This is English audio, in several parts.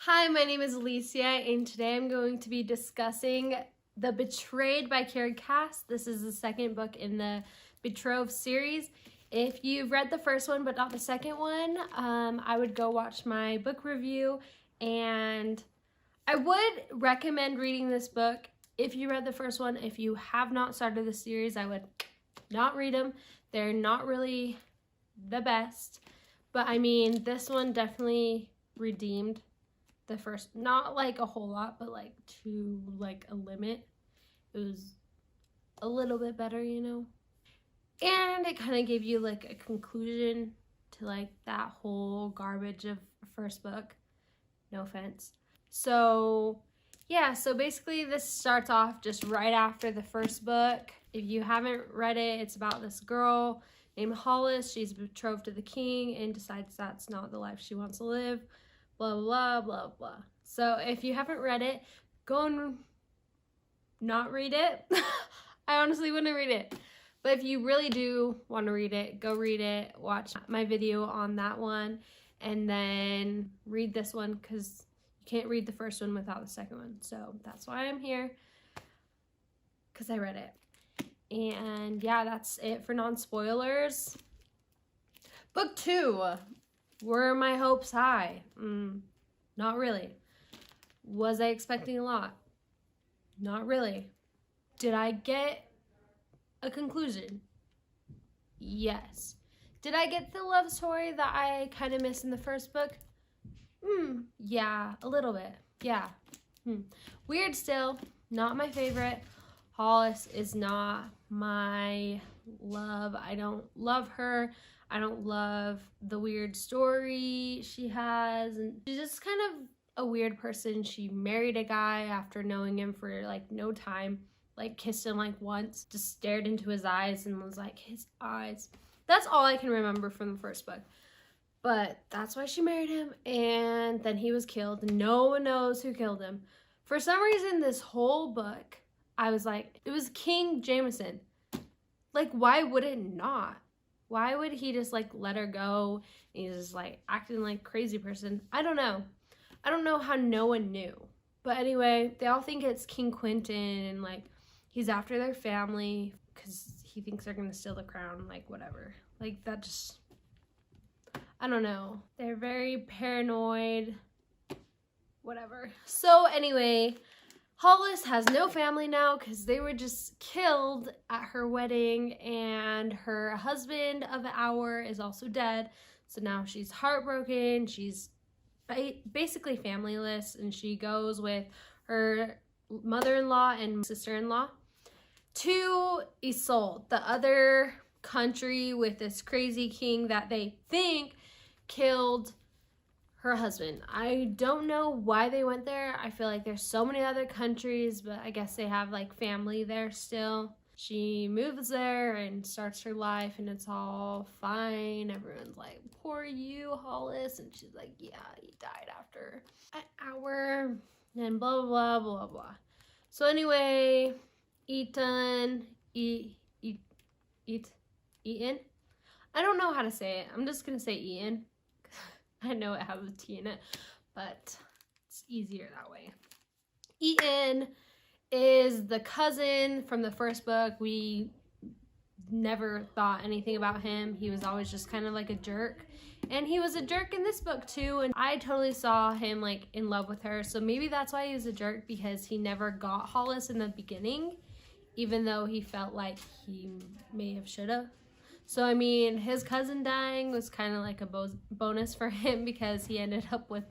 Hi, my name is Alicia, and today I'm going to be discussing The Betrayed by Kiera. This is the second book in the Betrothed series. If you've read the first one but not the second one, I would go watch my book review, and I would recommend reading this book if you read the first one. If you have not started the series, I would not read them. They're not really the best, but I mean, this one definitely redeemed the first, not like a whole lot, but like to like a limit. It was a little bit better, you know? And it kind of gave you like a conclusion to like that whole garbage of first book. No offense. So yeah, so basically this starts off just right after the first book. If you haven't read it, it's about this girl named Hollis. She's betrothed to the king and decides that's not the life she wants to live. Blah, blah, blah, blah. So if you haven't read it, go and not read it. I honestly wouldn't read it. But if you really do want to read it, go read it. Watch my video on that one. And then read this one, because you can't read the first one without the second one. So that's why I'm here, because I read it. And yeah, that's it for non-spoilers. Book 2. Were my hopes high? Not really. Was I expecting a lot? Not really. Did I get a conclusion? Yes. Did I get the love story that I kind of missed in the first book? Yeah, a little bit. Yeah. Weird still. Not my favorite. Hollis is not my love. I don't love her. I don't love the weird story she has, and she's just kind of a weird person. She married a guy after knowing him for like no time, like kissed him like once, just stared into his eyes and was like, his eyes. That's all I can remember from the first book. But that's why she married him, and then he was killed. No one knows who killed him. For some reason, this whole book, I was like, it was King Jameson. Like, why would it not? Why would he just like let her go? And he's just like acting like a crazy person. I don't know. I don't know how no one knew. But anyway, they all think it's King Quentin, and like he's after their family because he thinks they're gonna steal the crown. Like whatever. Like that just, I don't know. They're very paranoid. Whatever. So anyway, Hollis has no family now because they were just killed at her wedding, and her husband of the hour is also dead. So now she's heartbroken. She's basically familyless, and she goes with her mother-in-law and sister-in-law to Isolde, the other country with this crazy king that they think killed her husband. I don't know why they went there. I feel like there's so many other countries, but I guess they have like family there still. She moves there and starts her life, and it's all fine. Everyone's like, poor you, Hollis. And she's like, yeah, he died after an hour, and blah, blah, blah, blah, blah. So anyway, Eaton. I don't know how to say it. I'm just gonna say Ian. I know it has a T in it, but it's easier that way. Eaton is the cousin from the first book. We never thought anything about him. He was always just kind of like a jerk. And he was a jerk in this book too, and I totally saw him like in love with her. So maybe that's why he was a jerk, because he never got Hollis in the beginning, even though he felt like he may have should have. So, I mean, his cousin dying was kind of like a bonus for him, because he ended up with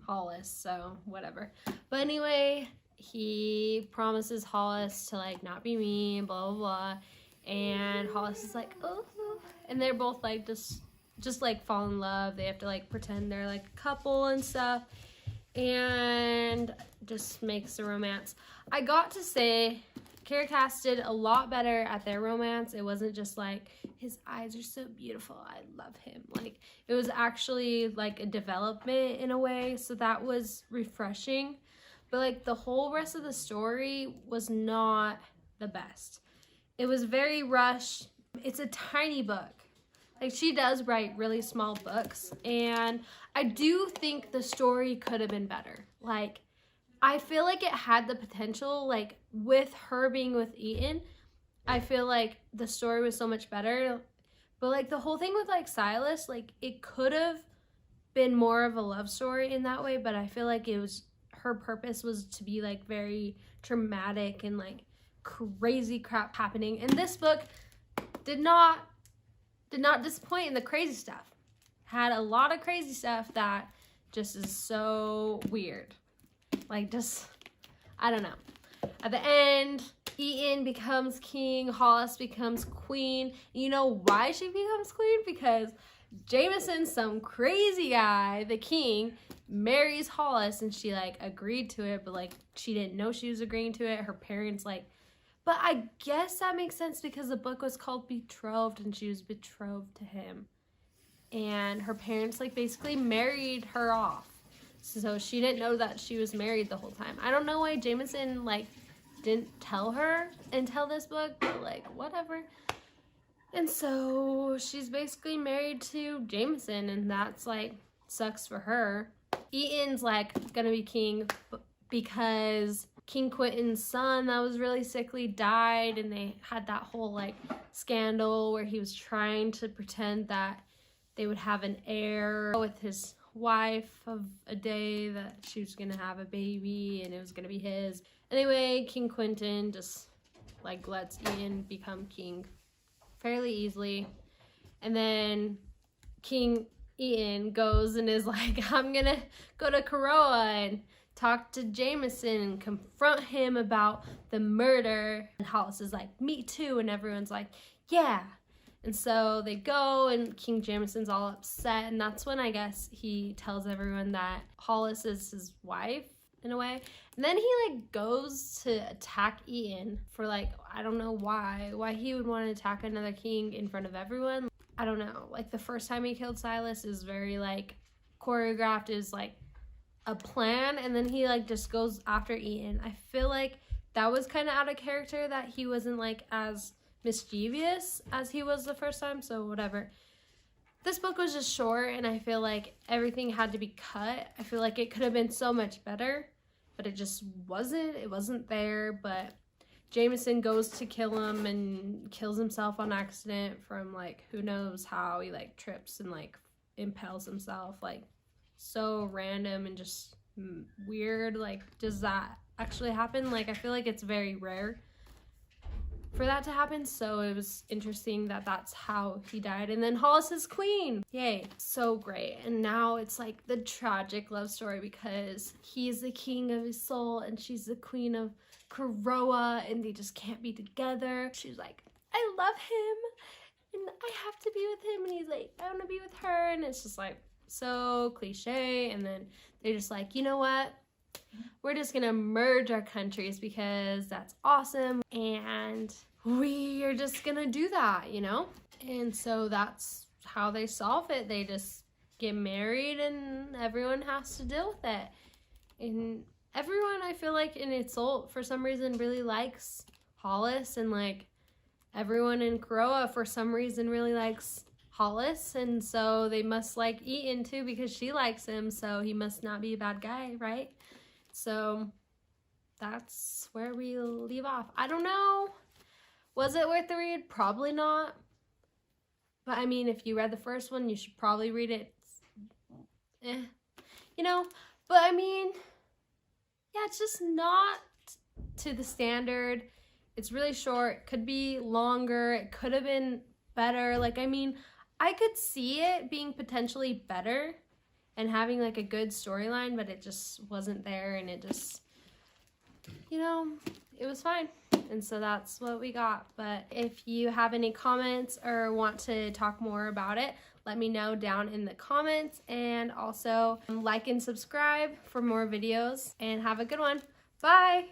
Hollis, so whatever. But anyway, he promises Hollis to, like, not be mean, blah, blah, blah. And Hollis is like, oh. And they're both, like, just like, fall in love. They have to, like, pretend they're, like, a couple and stuff. And just makes the romance. I got to say, Kiera did a lot better at their romance. It wasn't just like, his eyes are so beautiful, I love him. Like, it was actually like a development in a way, so that was refreshing. But like the whole rest of the story was not the best. It was very rushed. It's a tiny book. Like, she does write really small books, and I do think the story could have been better. Like, I feel like it had the potential, like, with her being with Ethan, I feel like the story was so much better. But, like, the whole thing with, like, Silas, like, it could have been more of a love story in that way, but I feel like it was, her purpose was to be, like, very dramatic and, like, crazy crap happening. And this book did not disappoint in the crazy stuff. Had a lot of crazy stuff that just is so weird. Like, just, I don't know. At the end, Ethan becomes king, Hollis becomes queen. You know why she becomes queen? Because Jameson, some crazy guy, the king, marries Hollis, and she, like, agreed to it, but, like, she didn't know she was agreeing to it. Her parents, like, but I guess that makes sense because the book was called Betrothed, and she was betrothed to him. And her parents, like, basically married her off. So she didn't know that she was married the whole time. I don't know why Jameson, like, didn't tell her until this book, but, like, whatever. And so she's basically married to Jameson, and that's, like, sucks for her. Ethan's, like, gonna be king because King Quentin's son that was really sickly died, and they had that whole, like, scandal where he was trying to pretend that they would have an heir with his wife of a day, that she was gonna have a baby and it was gonna be his. Anyway, King Quentin just, like, lets Ethan become king fairly easily. And then King Ethan goes and is like, I'm gonna go to Kiera and talk to Jameson and confront him about the murder. And Hollis is like, me too. And everyone's like, yeah. And so they go, and King Jameson's all upset. And that's when I guess he tells everyone that Hollis is his wife in a way. And then he, like, goes to attack Ethan for, like, I don't know why he would want to attack another king in front of everyone. I don't know. Like, the first time he killed Silas is very, like, choreographed, is, like, a plan, and then he, like, just goes after Ethan. I feel like that was kind of out of character, that he wasn't, like, as mischievous as he was the first time, so whatever. This book was just short, and I feel like everything had to be cut. I feel like it could have been so much better, but it just wasn't. It wasn't there. But Jameson goes to kill him and kills himself on accident from, like, who knows how. He, like, trips and, like, impales himself, like, so random and just weird. Like, does that actually happen? Like, I feel like it's very rare for that to happen, so it was interesting that that's how he died. And then Hollis is queen. Yay. So great. And now it's, like, the tragic love story because he's the king of his soul and she's the queen of Kiera, and they just can't be together. She's like, I love him and I have to be with him, and he's like, I want to be with her. And it's just, like, so cliche. And then they're just like, you know what, we're just gonna merge our countries because that's awesome, and we are just gonna do that, you know? And so that's how they solve it. They just get married and everyone has to deal with it. And everyone, I feel like, in Isolde for some reason really likes Hollis, and, like, everyone in Kiera for some reason really likes Hollis, and so they must like Ethan too because she likes him, so he must not be a bad guy, right? So that's where we leave off. I don't know. Was it worth the read? Probably not. But I mean, if you read the first one, you should probably read it. You know? But I mean, yeah, it's just not to the standard. It's really short. Could be longer. It could have been better. Like, I mean, I could see it being potentially better and having, like, a good storyline, but it just wasn't there, and it just, you know, it was fine. And so that's what we got. But if you have any comments or want to talk more about it, let me know down in the comments. And also like and subscribe for more videos, and have a good one. Bye!